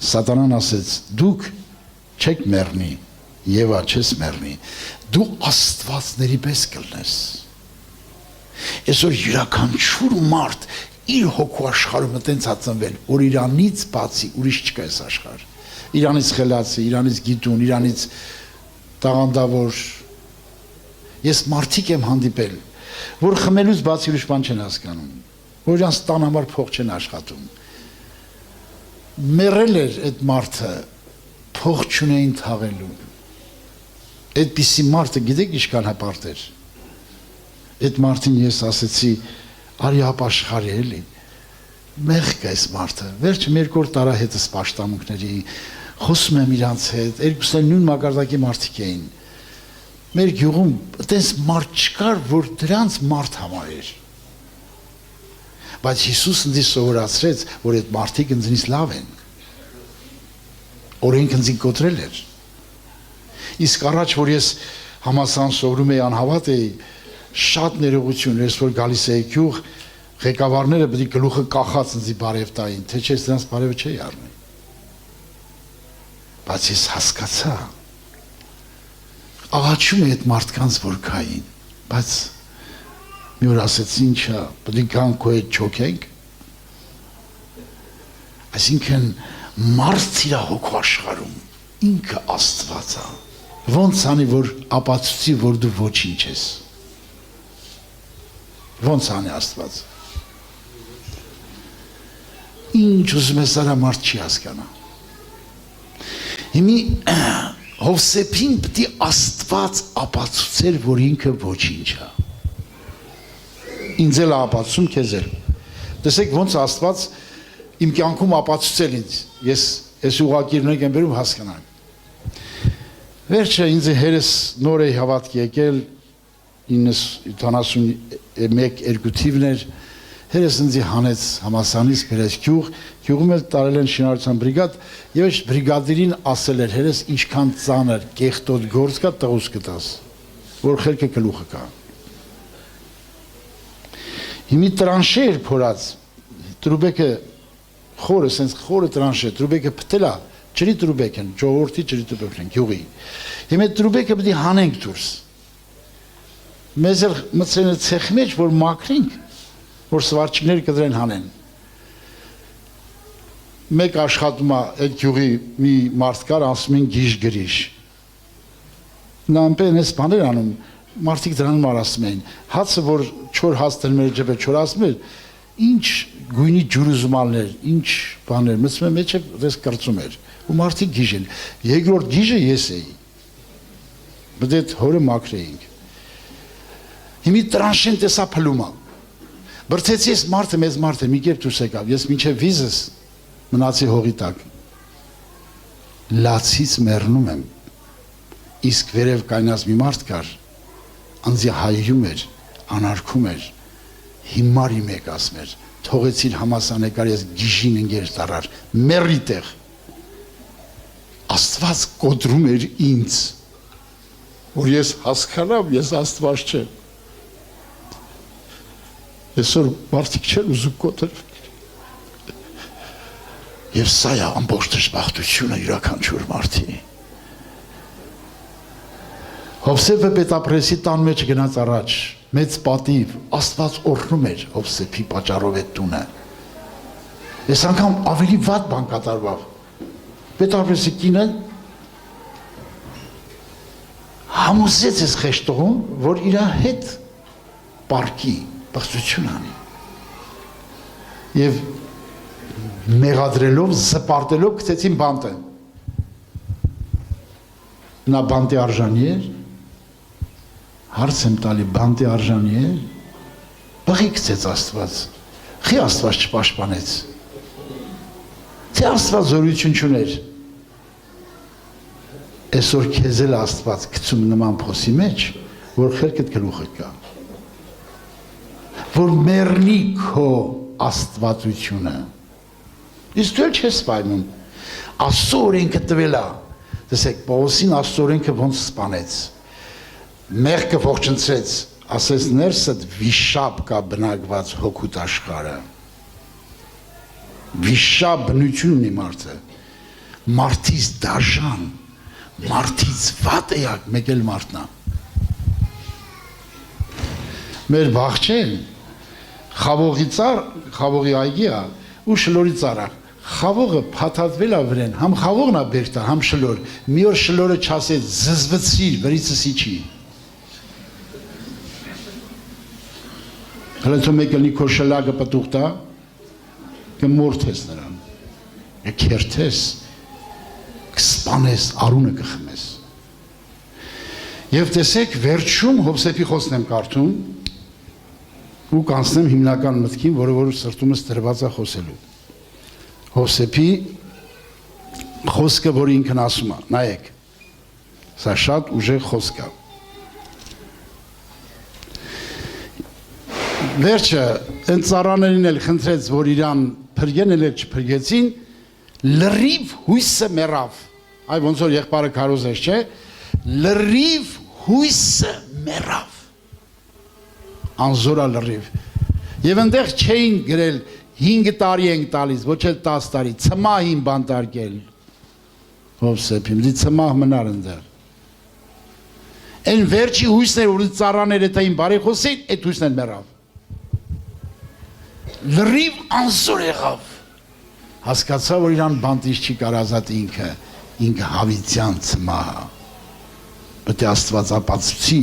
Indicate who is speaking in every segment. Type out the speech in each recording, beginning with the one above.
Speaker 1: Սատանան ասեց, դուք չեք մեռնի, Եվա չես մեռնի, դու աստվածների պես կլնես։ Այսօր յուրաքանչյուր մարդ իր հոգու աշխարհում տենց հացնվել, որ իրանից բացի ուրիշ չկա այս աշխարհ։ Իրանից խելացի, իրանից գիտուն, իրանից տաղանդավոր։ Ես մարդիկ եմ հանդիպել, որ խմելուց բացի ուրիշ բան չեն հասկանում, որ իրանց տան համար փող չեն աշխատում։ Մեռել էր այդ մարդը, փող չունեին թաղելու։ Այդպիսի մարդը գիտեք ինչքան հպարտ էր։ Այդ մարդին ես ասեցի, արի ապաշխարի էլի, մեղք այս մարդը, վերջը մի երկու տարա հետս պաշտամունքների, խոսում եմ իրանց հետ, երկուսն էլ նույն մակարդակի մարդիկ էին։ Մեր գյուղում այդպես մարդ չկար, որ դրանց մարդ համարեր։ Բայց Հիսուսը ինձ սովորացրեց, որ այդ մարդիկ ինձնից լավ են։ Օրենքը ինձ կոտրել էր։ Իսկ առաջ, որ ես համասան սովորում էի, անհավատ էի, շատ ներողություն, ես որ գալիս էի գյուղ, ղեկավարները պետք է գլուխը կախած ինձ բարև տային, թե չէ դրանց բարևը չէի առնի։ Բայց ես հասկացա, աղաչում է այդ մարդկանց որ կային, բայց մի օր ասեց ինչա, պետք է գան քո հետ չոքենք։ Այսինքն մարդ իր հոգու աշխարհում ինքը Աստված է։ Ոնց անի որ ապացուցի որ դու ոչինչ ես։ Ոնց անի Աստված։ Ինչ ուզում ես արա մարդ չի հասկանա։ Հիմի Հովսեփին պետք է Աստված ապացուցեր, որ ինքը ոչինչ է։ Ինձ էլ ապացուցում քեզ էլ։ Տեսեք ոնց Աստված իմ կյանքում ապացուցել ինձ։ Ես ուղղակիրներ եմ բերում հասկանալ։ Վերջը ինձ հերս նոր է հավատք եկել 71-2 թիվներ հերս ինձ հանեց համասանից բերեց գյուղում էլ տարել են շինարարության բրիգադ եւ այս բրիգադիրին ասել էր հերս ինչքան ծանր կեղտոտ գործ կա տղուս կտաս որ խելքը գլուխը կա հիմի տրանշե էր փորած տրուբեկը խորը sense խորը տրանշե տրուբեկը փտելա ջրի տրուբեկ են ժողովրդի ջրի տրուբեկն են գյուղի հիմա տրուբեկը պետք է հանենք դուրս մեզ էլ մտցրել են ցեխի մեջ որ մաքրենք որ սվարչիկները կդրեն հանեն մեկ աշխատում է այդ գյուղի մի մարդ կար ասում են գիժ գրիշ նա ամեն էս բաներ անում մարդիկ դրան մարասում էին հացը որ չոր հաց դրում էր ջբե չորացում էր ինչ գույնի ջուրուզմալներ ինչ բաներ մտցում եմ մեջ դες կրծում էր ու մարդիկ գիժ են երկրորդ գիժը ես էի բդետ հորը մաքրեինք հիմի տրանշեն տեսա փլումա բրցեցի ես մարդը մեծ մարդ է մի կերպ դուրս եկավ ես մինչև վիզս մնացի հողի տակ լացից մեռնում եմ իսկ վերև կայնած մի մարդ կար անձի հայրում էր անարգում էր հիմարի մեկ ասում էր թողեցիր համասանեկար ես գիժին ընկեր տարար մեռի տեղ Աստված կոտրում էր ինձ որ ես հասկանամ ես Աստված չեմ Այսօր մարդիկ չեն ուզում կոտրել եւ սա է ամբողջ դժբախտությունը յուրաքանչյուր մարդի Հովսեփը պետապրեսի տան մեջ գնաց առաջ մեծ պատիվ Աստված օրհնում էր Հովսեփի պատճառով այդ տունը Այս անգամ ավելի վատ բան կատարվավ պետապրեսի կինը համոզեց այս խեշտողուն որ իր հետ պարկի բացություն անի եւ մեղադրելով զպարտելով գցեցին բանտը նա բանտի արժանի էր հարց եմ տալի բանտի արժանի էր բղի գցեց Աստված խի Աստված չպաշտպանեց թե Աստված զորություն չուներ այսօր քեզ էլ Աստված գցում նման փոսի մեջ որ խելքդ գլուխը կա որ մեռնի քո աստվածությունը իսկ դու չես սպանում Աստծո օրենքը տվել է տեսեք Պողոսին Աստծո օրենքը ոնց սպանեց մեղքը ողջունցեց ասես ներսդ վիշապ կա բնակված հոգուտ աշխարհը վիշապ բնություն ունի մարդը մարդից դաժան, մարդից վատ էակ, մեկ էլ մարդնա։ Մեր բաղջեն, խավողի ծար, խավողի այգի է, ու շլորի ծարա, խավողը պաթատվել է վրեն, համ խավողն է բերտա, համ շլոր, մի օր շլորը չասեց, զզվծիր, վրիցս իչի։ Հլեցո մեկ ելնի քո շլագը պտուղ տա, կմորթես նրան, կերթես, կսպանես, արունը կխմես։ Եվ տեսեք, վերջում Հովսեփի խոսքն եմ կարդում ու կանցնեմ հիմնական մտքին, որը որ սրտումս դրված է խոսելու։ Հովսեփի խոսքը, որ ինքն ասում է, նայեք, սա շատ ուժեղ խոսք է։ Վերջը, այն ծառաներին էլ խնդրեց, որ իրան փրկեն էլ չփրկեցին, լրիվ հույսը մեռավ։ Այ ոնց որ եղբայրը քարոզեց, չէ՞։ Լրիվ հույսը մեռավ։ Անզորա լրիվ։ Եվ այնտեղ չէին գրել 5 տարի ենք տալիս, ոչ էլ 10 տարի, ցմահին բանտարկել։ Հովսեփին, դի ցմահ մնար այնտեղ։ Այն վերջի հույսն էր, որ ծառաները տային բարի խոսին, այդ հույսն էլ մեռավ։ Լրիվ անզոր եղավ։ Հասկացա, որ իրան բանտից չի կարազատ ինքը հավիտյան ցմահ։ Պետք է Աստված ապացուցի,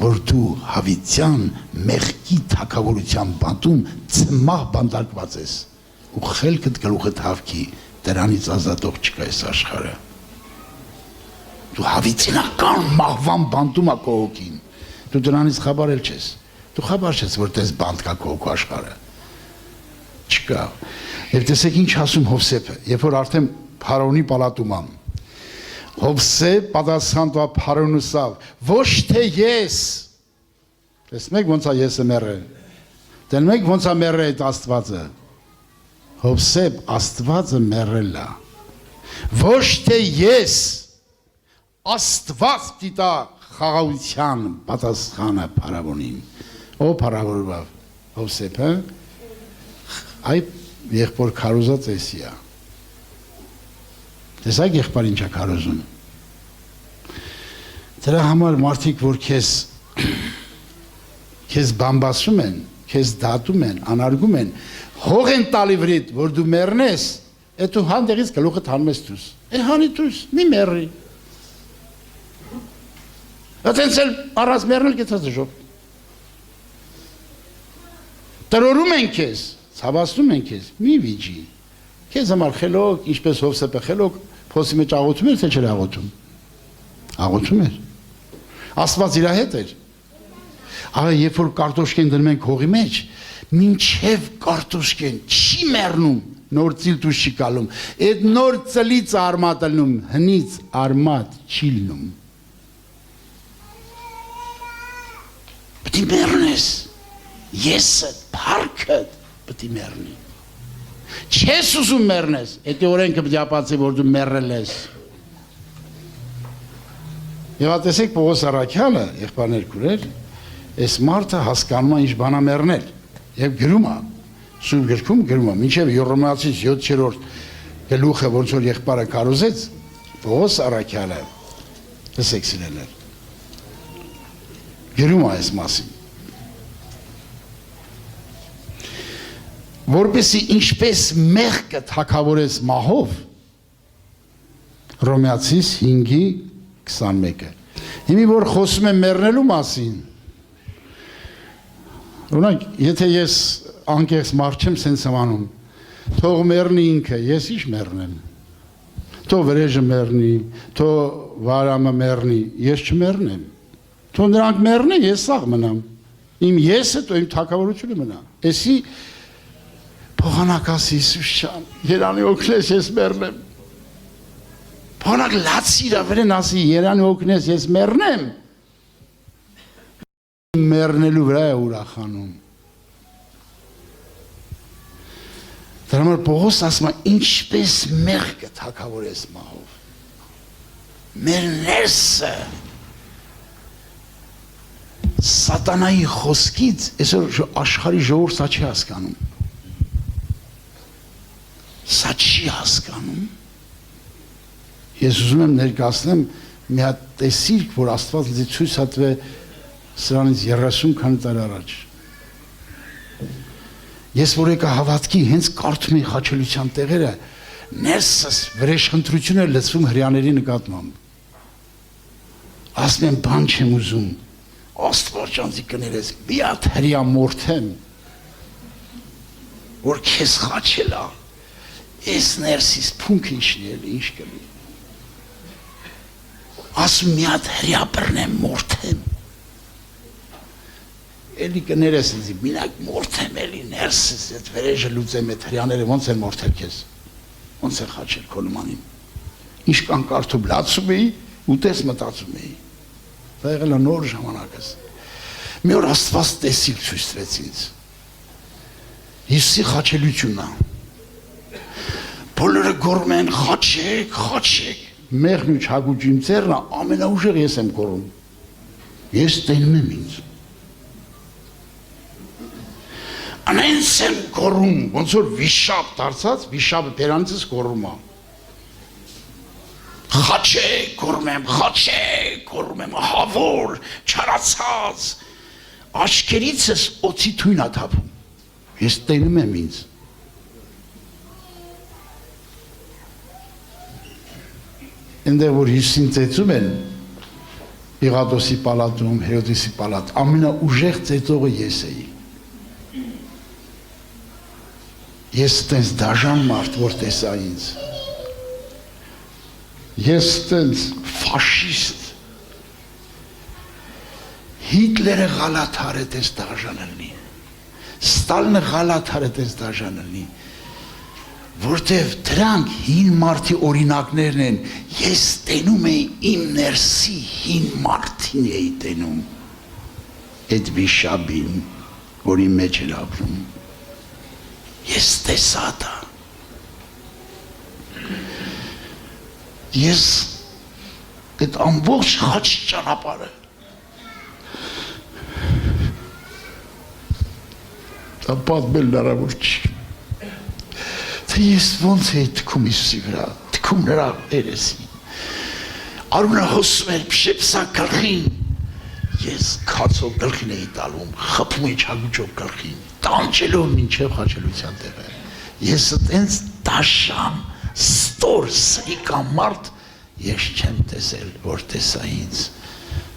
Speaker 1: որ դու հավիտյան մեղքի թագավորության բանտում ցմահ բանտարկված ես ու խելքդ գլուխդ հավքի, դրանից ազատող չկա այս աշխարհը։ Դու հավիտենական մահվան բանտում ա քո հոգին։ Դու դրանից խաբարել չես։ Դու խաբար չես, որ տես բանտ կա քո հոգու աշխարհը։ Չկա։ Եվ տեսեք ինչ ասում Հովսեփը, երբ որ արդեն Փարավոնի պալատում ամ։ Հովսեփ պատասխան տա Փարավոնուսավ, ոչ թե ես։ Տեսնեք ոնց է եսը մեռել։ Տեսնեք ոնց է մեռել այդ Աստվածը։ Հովսեփ Աստվածը մեռել է։ Ոչ թե ես Աստված դիտա խաղաղության պատասխանը Փարավոնին։ Ո Փարավոնով Հովսեփը այ եղբոր քարոզած էսի է։ Տեսակ եղբար ինչ է քարոզում։ Դրա համար մարդիկ, որ քեզ բամբասում են, քեզ դատում են, անարգում են, հող են տալի վրիդ, որ դու մեռնես, այդ դու հանդեղից գլուխդ հանում ես դուս։ Հանի դուս, մի մեռի։ Այդպես էլ առած մեռնել կեցած է ժոտ։ Տրորում են քեզ, ցավացնում են քեզ, մի վիճի։ Քեզ համար խելոք, ինչպես Հովսեփը խելոք, փոսի մեջ աղոթում էր, թե չէր աղոթում։ Աղոթում էր։ Աստված իր հետ էր։ Ահա երբ որ կարտոշկեն դնում ենք հողի մեջ, մինչև կարտոշկեն չի մեռնում, նոր ծիլ դուս չի կալում։ Այդ նոր ծլից արմատ լնում, հնից արմատ չի լնում։ Պետք է մեռնես։ Եսը, փառքդ պետք է մեռնի։ Չես ուզում մեռնես, այդ օրենքը պետք է ապացուցի, որ դու մեռել ես։ Եվ տեսեք Պողոս առաքյալը, եղբայրներ քուրեր, այս մարդը հասկանում է ինչ բան է մեռնել։ Եվ գրում է, Սուրբ գրքում գրում է, մինչև Հռոմեացիս 7-րդ գլուխը ոնց որ եղբայրը քարոզեց, Պողոս առաքյալը, տեսեք սիրելիներ, գրում է այս մասին։ Որպեսզի ինչպես մեղքը թագավորես մահով, Հռոմեացիս 5:21-ը։ Հիմի որ խոսում եմ մեռնելու մասին, օրինակ, եթե ես անկեղծ մարդ չեմ սենց անում, թող մեռնի ինքը, ես ինչ մեռնեմ։ Թող վրեժը մեռնի, թող վարամը մեռնի, ես չմեռնեմ։ Թող նրանք մեռնեն, ես սաղ մնամ։ Իմ եսը, թող իմ թագավորությունը մնա։ Էսի Փոխանակաս Հիսուս ջան, Երանի օգնես ես մեռնեմ։ Փոխանակ լացիրա վրեն ասի, Երանի օգնես ես մեռնեմ։ Մեռնելու վրա է ուրախանում։ Դրա համար Պողոս ասում է, ինչպես մեղքը թագավորես մահով։ Մեր ներսը սատանայի խոսքից այսօր աշխարհի ժողովուրդը սա չի հասկանում։ Սա չի հասկանում։ Ես ուզում եմ ներկայացնեմ մի հատ տեսիլք, որ Աստված ինձ ցույց հատվե սրանից 30 քանի տարի առաջ։ Ես որ եկա հավատքի, հենց կարդում էի խաչելության տեղերը, ներսս վրեժխնդրություն էր լցվում հրյաների նկատմամբ։ Ասում եմ, բան չեմ ուզում, Աստված ջանցի կներես, մի հատ հրյա մորթեմ, որ քեզ խաչելա, ես ներսիս փունքը ինչ կլի։ Ասում մի հատ հրյա բռնեմ, մորթեմ։ Էլի կներես ինձ, մինակ մորթեմ էլի ներսս, այդ վրեժը լուծեմ, այդ հրյաները ոնց են մորթել քեզ, ոնց են խաչել քո նմանին։ Ինչ կան կարդում, լացում էի, ուտես մտածում էի։ Դա եղել է նոր ժամանակս։ Մի օր Աստված տեսիլք ցույց տվեց ինձ։ Հիսուսի խաչելությունն է։ Բոլորը գոռում են խաչեք, խաչեք։ Մեղն ու չհագուճի իմ ծերն ամենաուժեղ ես եմ գոռում։ Ես տենում եմ ինձ։ Անենց եմ գոռում, ոնց որ վիշապ դարձած, վիշապը բերանցս գոռում է։ Խաչեք, գոռում եմ, հավոր, չարացած, աչքերիցս օծի թույն է թափում, ես տենում եմ ինձ։ Այնտեղ որ Հիսուսին ծեծում են, Պիղատոսի պալատում, Հերոդիսի պալատ, ամենաուժեղ ծեծողը ես էի։ Ես տենց դաժան մարդ, որ տեսա ինձ։ Ես տենց ֆաշիստ, Հիտլերը գալաթար է տես դաժանելնի, Ստալինը գալաթար է տես դաժանելնի, որտև դրանք հին մարդի օրինակներն են, ես տենում էի իմ ներսի հին մարդին էի տենում, այդ վիշաբին, որի մեջ էր ապրում, ես տեսա դա, ես այդ ամբողջ խաչ ճանապարհը դա պատմել հնարավոր չի, թե ես ոնց էի թքում Հիսուսի վրա, թքում նրա երեսին, արունը հոսում էր փշեպսա գլխին, ես քացով գլխին էի տալում, խփում էի չագուճով գլխին, տանջելով մինչև խաչելության տեղը, ես տենց դաշան, ստոր սրիկամարդ ես չեմ տեսել, որ տեսա ինձ,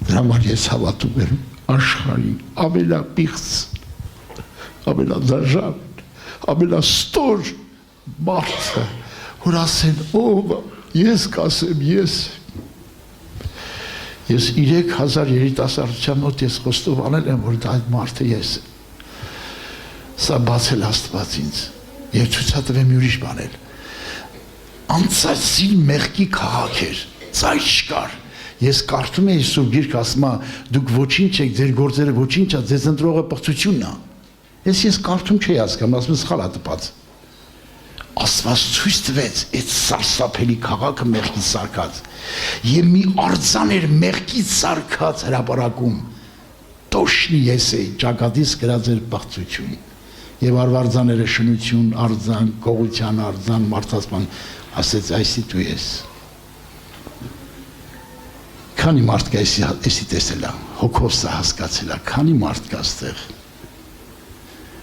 Speaker 1: դրա համար ես հավատում եմ աշխարհի ամենապիղծ, ամենադաժան, ամենաստոր մարդը, որ ասեն, ով, ես կասեմ, ես 3000 երիտասարդության մոտ ես խոստովանել եմ, որ դա այդ մարդը ես եմ, սա բացել Աստված ինձ, և ցույցատվեմ ուրիշ բանել, անցածին մեղքի քաղաք էր, ծայր չկար, ես կարդում էի Սուրբ Գիրք, ասում է, դուք ոչինչ եք, ձեր գործերը ոչինչ է, ձեզ ընտրողը պղծությունն է, ես կարդում չէի հասկանում, ասում եմ սխալ է տպած, Աստված ցույց տվեց այդ սարսափելի քաղաքը մեղքից սարքած, և մի արձան էր մեղքից սարքած հրապարակում, տոշնի ես էի, ճակատիս գրած էր պղծություն, և արվարձաները շնություն, արձան, գողության արձան, մարդասման, ասեց այսի դու ես։ Քանի մարդ կա էսի տեսել է, հոգով սա հասկացել է, քանի մարդ կա ստեղ,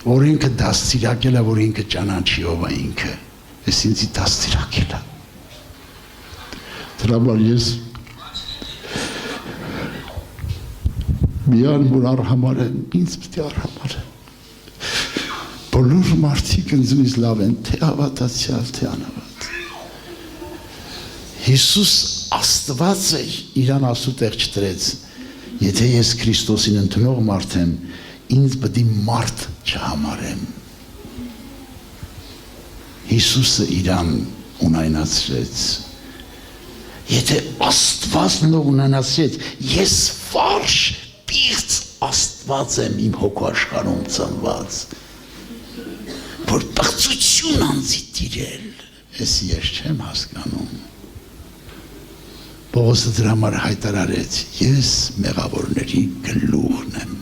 Speaker 1: որ ինքը դաստիարակել է, որ ինքը ճանաչի ով է ինքը, ես ինձի դաստիարակել է։ Դրա համար ես միան որ արհամար եմ, ինձ պետք է արհամար եմ։ Բոլոր մարդիկ ինձնից լավ են, թե հավատացյալ, թե անհավատ։ Հիսուս Աստված էր, իրան ասու տեղ չտրեց, եթե ես Քրիստոսին ընդունող մարդ եմ, ինձ պետք է մարդ չհամարեմ։ Հիսուսը իրան ունայնացրեց։ Եթե Աստվածն ունայնացրեց, ես վարժ, պիղծ Աստված եմ իմ հոգու աշխարհում ծնված, որ պղծություն անձի տիրել, ես չեմ հասկանում։ Պողոսը դրա համար հայտարարեց, ես մեղավորների գլուխն եմ։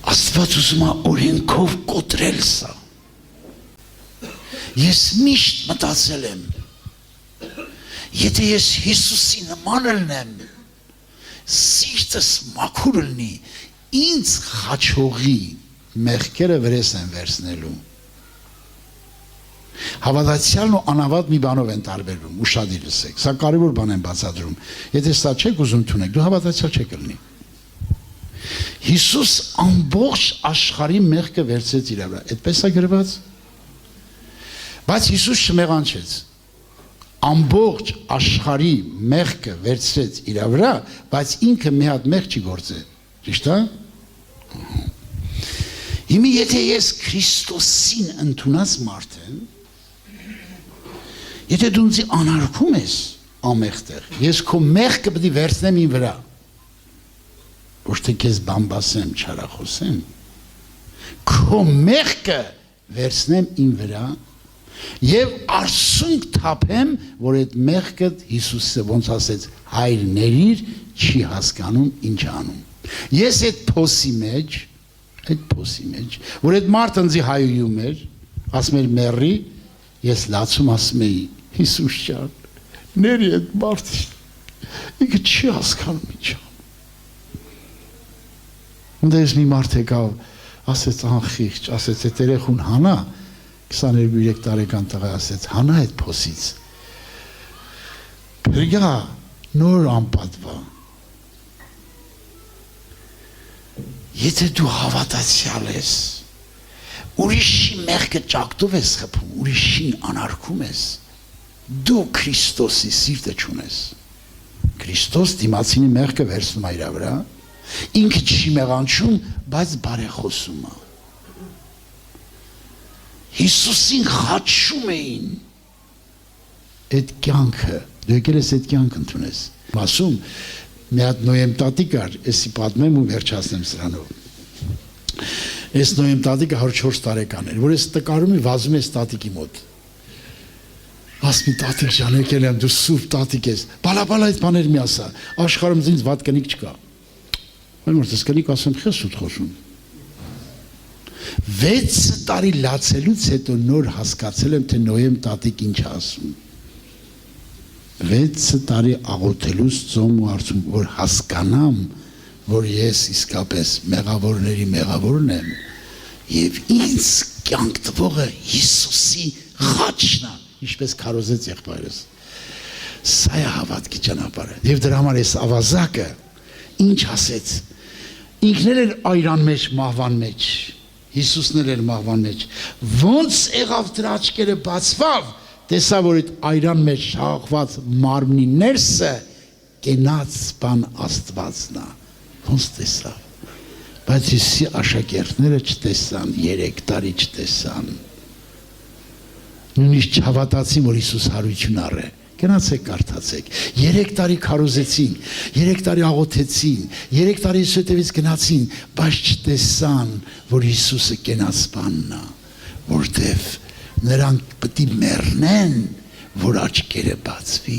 Speaker 1: Աստված ուզում է օրենքով կոտրել սա։ Ես միշտ մտածել եմ, եթե ես Հիսուսի նման ելնեմ, սիրտս մաքուր լինի, ինձ խաչողի մեղքերը վրես են վերցնելու։ Հավատացյալն ու անհավատ մի բանով են տարբերվում, ուշադիր լսեք, սա կարևոր բան են բացատրում։ Եթե սա չեք ուզում թունեք, դու հավատացյալ չեք լինի։ Հիսուս ամբողջ աշխարհի մեղքը վերցրեց իր վրա, այդպես է գրված։ Բայց Հիսուս չմեղանչեց։ Ամբողջ աշխարհի մեղքը վերցրեց իր վրա, բայց ինքը մի հատ մեղք չի գործել։ Ճիշտ է։ Հիմա եթե ես Քրիստոսին ընդունած մարդ եմ, եթե դու ինձ անարգում ես ամեղտեղ, ես քո մեղքը պետք է վերցնեմ իմ վրա։ Ոչ թե քեզ բամբասեմ, չարախոսեմ, քո մեղքը վերցնեմ իմ վրա եւ արսունք թափեմ, որ այդ մեղքը Հիսուսը ոնց ասեց, հայր ներիր, չի հասկանում ինչ անում։ Ես այդ փոսի մեջ, որ այդ մարդը ինձ հայույում էր, ասում էր մեռի, ես լացում ասում էի, Հիսուս ջան, ների այդ մարդը, ինքը չի հասկանում ինչ անում։ Ունդես մի մարդ եկավ, ասեց անխիղճ, ասեց այդ երեխուն հանա, 22-3 տարեկան տղա ասեց, հանա այդ փոսից։ Փրկա նոր անպատվա։ Եթե դու հավատացյալ ես, ուրիշի մեղքը ճակտով ես խփում, ուրիշին անարգում ես, դու Քրիստոսի սիրտը չունես։ Քրիստոս դիմացինի մեղքը վերցնում է իր վրա, ինքը չի մեղանչում, բայց բարեխոսում է։ Հիսուսին խաչում էին այդ կյանքը, դու եկել ես այդ կյանք ընդունես։ Ասում, մի հատ Նոյեմ տատիկ կար, էսի պատմեմ ու վերջացնեմ սրանով։ Այս Նոյեմ տատիկը 104 տարեկան էր, որ ես տկարում վազում ես տատիկի մոտ։ Ասում տատիկ ջան, եկել եմ, դու սուրբ տատիկ ես, բալաբալ այդ բաներ մի ասա, աշխարհում ինձ վատ կնիկ չկա։ Այն որ ես կնիկ ասեմ, խես սուտ խոսում։ 6 տարի լացելուց հետո նոր հասկացել եմ, թե Նոյեմ տատիկ ինչ ասում։ 6 տարի աղոթելուց ծոմ ու արցում, որ հասկանամ, որ ես իսկապես մեղավորների մեղավորն եմ եւ ինձ կյանք տվողը Հիսուսի խաչն է, ինչպես քարոզեց եղբայրս։ Սա է հավատքի ճանապարհը։ Եվ դրա համար այս ավազակը ինչ ասեց։ Ինքն էլ այրան մեջ, մահվան մեջ, Հիսուսն էլ մահվան մեջ։ Ոնց եղավ դրա աչքերը բացվավ, տեսա, որ այդ այրան մեջ շաղված մարմնի ներսը կենաց բան Աստվածն է։ Ոնց տեսավ։ Բայց Հիսուսի աշակերտները չտեսան, 3 տարի չտեսան։ Նույնիսկ չհավատացին, որ Հիսուս հարություն առե։ Գնացեք կարդացեք։ 3 տարի քարոզեցին, 3 տարի աղոթեցին, 3 տարի Հիսուսի հետևից գնացին, բայց չտեսան, որ Հիսուսը կենաց բանն է, որտեվ նրանք պետք է մեռնեն, որ աչքերը բացվի,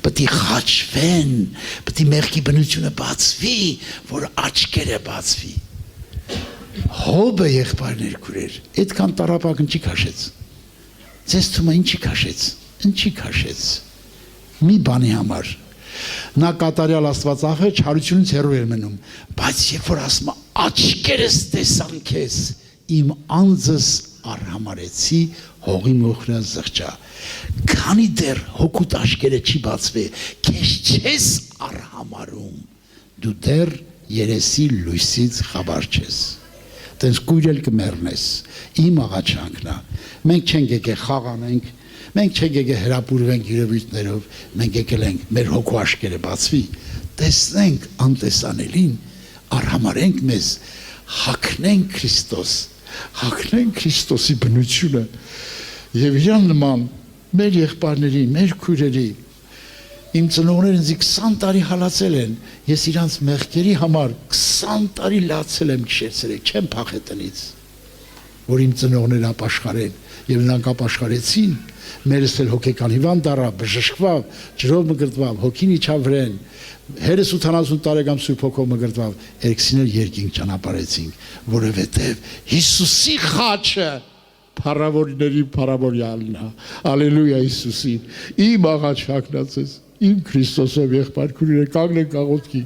Speaker 1: պետք է խաչվեն, պետք է մեղքի բնությունը բացվի, որ աչքերը բացվի։ Հոբը եղբայրներ քուրեր, այդքան տարապակ ինչի քաշեց։ Ձեզ թվում է ինչի քաշեց, ինչի քաշեց։ Մի բանի համար։ Նա կատարյալ Աստված ախը չարությունից հեռու էր մնում, բայց երբ որ ասում է աչքերս տեսան քեզ, իմ անձս արհամարեցի հողի մոխրա զղջա։ Քանի դեռ հոգուտ աչքերը չի բացվի, քեզ չես արհամարում, դու դեռ երեսի լույսից խաբար չես։ Տենց կույրել կմեռնես, իմ աղաչանքն է։ Մենք չենք եկել խաղանենք, մենք չենք եկել հրապուրվենք յուրովիտներով, մենք եկել ենք մեր հոգու աչքերը բացվի, տեսնենք անտեսանելին, արհամարենք մեզ, հագնենք Քրիստոս, հագնենք Քրիստոսի բնությունը եւ իրան նման մեր եղբայրների, մեր քույրերի, իմ ծնողները ինձ 20 տարի հալածել են, ես իրանց մեղքերի համար 20 տարի լացել եմ քշեցրեք, չեմ փախել տնից, որ իմ ծնողները ապաշխարեն եւ նրանք ապաշխարեցին, մերս էլ հոգեկան հիվանդ դառավ, բժշկվավ, ջրով մգրտվավ, հոգին իջավ վրեն, հերս 80 տարեկան Սուրբ Հոգով մգրտվավ, երկսին էլ երկինք ճանապարհեցինք, որովհետեւ Հիսուսի խաչը
Speaker 2: փառավորների փառավորյալն է։ Ալելույա Հիսուսին։ Իմ աղաչակն ասես, իմ Քրիստոսով եղբայր քույրեր կանգնեք աղոթքի։